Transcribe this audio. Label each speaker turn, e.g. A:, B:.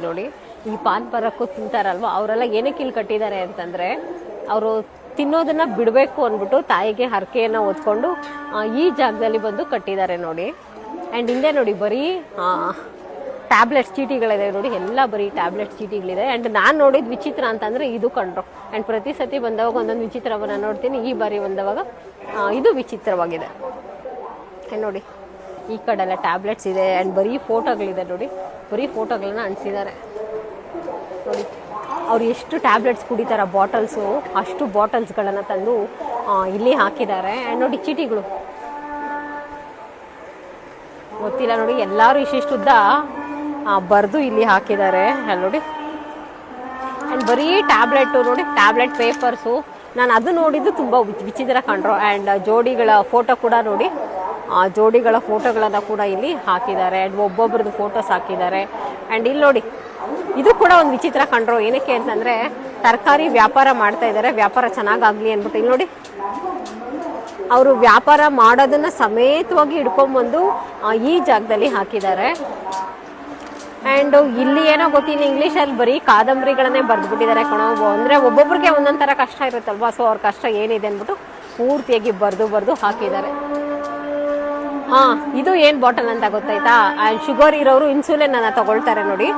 A: ನೋಡಿ ಈ ಪಾನ್ ಪರಕ್ಕು ತಿಂತಾರಲ್ವಾ ಅವರೆಲ್ಲ ಏನಕ್ಕೆ ಇಲ್ಲಿ ಕಟ್ಟಿದ್ದಾರೆ ಅಂತಂದ್ರೆ ಅವರು ತಿನ್ನೋದನ್ನ ಬಿಡಬೇಕು ಅಂದ್ಬಿಟ್ಟು ತಾಯಿಗೆ ಹರಕೆಯನ್ನು ಹೊತ್ಕೊಂಡು ಈ ಜಾಗದಲ್ಲಿ ಬಂದು ಕಟ್ಟಿದ್ದಾರೆ ನೋಡಿ. ಆ್ಯಂಡ್ ಹಿಂದೆ ನೋಡಿ ಬರೀ ಟ್ಯಾಬ್ಲೆಟ್ಸ್ ಚೀಟಿಗಳಿದೆ ನೋಡಿ, ಎಲ್ಲ ಬರೀ ಟ್ಯಾಬ್ಲೆಟ್ಸ್ ಚೀಟಿಗಳಿದೆ. ಆ್ಯಂಡ್ ನಾನು ನೋಡಿದ ವಿಚಿತ್ರ ಅಂತಂದರೆ ಇದು ಕಂಡ್ರು. ಆ್ಯಂಡ್ ಪ್ರತಿ ಸತಿ ಬಂದವಾಗ ಒಂದೊಂದು ವಿಚಿತ್ರವನ್ನು ನೋಡ್ತೀನಿ, ಈ ಬಾರಿ ಬಂದವಾಗ ಇದು ವಿಚಿತ್ರವಾಗಿದೆ. ಆ್ಯಂಡ್ ನೋಡಿ ಈ ಕಡೆ ಎಲ್ಲ ಟ್ಯಾಬ್ಲೆಟ್ಸ್ ಇದೆ ಆ್ಯಂಡ್ ಬರೀ ಫೋಟೋಗಳಿದೆ ನೋಡಿ, ಬರೀ ಫೋಟೋಗಳನ್ನ ಅಂಟಿಸಿದ್ದಾರೆ ನೋಡಿ. ಅವ್ರು ಎಷ್ಟು ಟ್ಯಾಬ್ಲೆಟ್ಸ್ ಕುಡಿತಾರ ಬಾಟಲ್ಸು, ಅಷ್ಟು ಬಾಟಲ್ಸ್ಗಳನ್ನು ತಂದು ಇಲ್ಲಿ ಹಾಕಿದ್ದಾರೆ. ಆ್ಯಂಡ್ ನೋಡಿ ಚೀಟಿಗಳು ಗೊತ್ತಿಲ್ಲ ನೋಡಿ, ಎಲ್ಲರೂ ಇಷ್ಟಿಷ್ಟುದ್ದ ಬರೆದು ಇಲ್ಲಿ ಹಾಕಿದ್ದಾರೆ ಅಲ್ಲಿ ನೋಡಿ. ಆ್ಯಂಡ್ ಬರೀ ಟ್ಯಾಬ್ಲೆಟು ನೋಡಿ, ಟ್ಯಾಬ್ಲೆಟ್ ಪೇಪರ್ಸು. ನಾನು ಅದು ನೋಡಿದ್ದು ತುಂಬ ವಿಚಿತ್ರ ಕಂಡ್ರು. ಆ್ಯಂಡ್ ಜೋಡಿಗಳ ಫೋಟೋ ಕೂಡ ನೋಡಿ, ಜೋಡಿಗಳ ಫೋಟೋಗಳನ್ನು ಕೂಡ ಇಲ್ಲಿ ಹಾಕಿದ್ದಾರೆ. ಆ್ಯಂಡ್ ಒಬ್ಬೊಬ್ರದ್ದು ಫೋಟೋಸ್ ಹಾಕಿದ್ದಾರೆ. ಆ್ಯಂಡ್ ಇಲ್ಲಿ ನೋಡಿ ಇದು ಕೂಡ ಒಂದು ವಿಚಿತ್ರ ಕಂಡ್ರು. ಏನಕ್ಕೆ ಅಂತಂದರೆ ತರಕಾರಿ ವ್ಯಾಪಾರ ಮಾಡ್ತಾ ಇದ್ದಾರೆ, ವ್ಯಾಪಾರ ಚೆನ್ನಾಗಾಗಲಿ ಅಂದ್ಬಿಟ್ಟು. ಇಲ್ಲಿ ನೋಡಿ ಅವರು ವ್ಯಾಪಾರ ಮಾಡೋದನ್ನು ಸಮೇತವಾಗಿ ಹಿಡ್ಕೊಂಡ್ಬಂದು ಈ ಜಾಗದಲ್ಲಿ ಹಾಕಿದ್ದಾರೆ. ಆ್ಯಂಡ್ ಇಲ್ಲಿ ಏನೋ ಗೊತ್ತಿಲ್ಲ, ಇಂಗ್ಲೀಷಲ್ಲಿ ಬರೀ ಕಾದಂಬರಿಗಳನ್ನೇ ಬರೆದ್ಬಿಟ್ಟಿದ್ದಾರೆ ಕಣೋ. ಅಂದರೆ ಒಬ್ಬೊಬ್ರಿಗೆ ಒಂದೊಂದು ಥರ ಕಷ್ಟ ಇರುತ್ತಲ್ವಾ, ಸೊ ಅವ್ರ ಕಷ್ಟ ಏನಿದೆ ಅಂದ್ಬಿಟ್ಟು ಪೂರ್ತಿಯಾಗಿ ಬರೆದು ಹಾಕಿದ್ದಾರೆ. ಇದು ಏನು ಬಾಟಲ್ ಅಂತ ಗೊತ್ತಾಯ್ತಾ? ಆ್ಯಂಡ್ ಶುಗರ್ ಇರೋರು ಇನ್ಸುಲಿನ್ ಅನ್ನ ತಗೊಳ್ತಾರೆ ನೋಡಿ.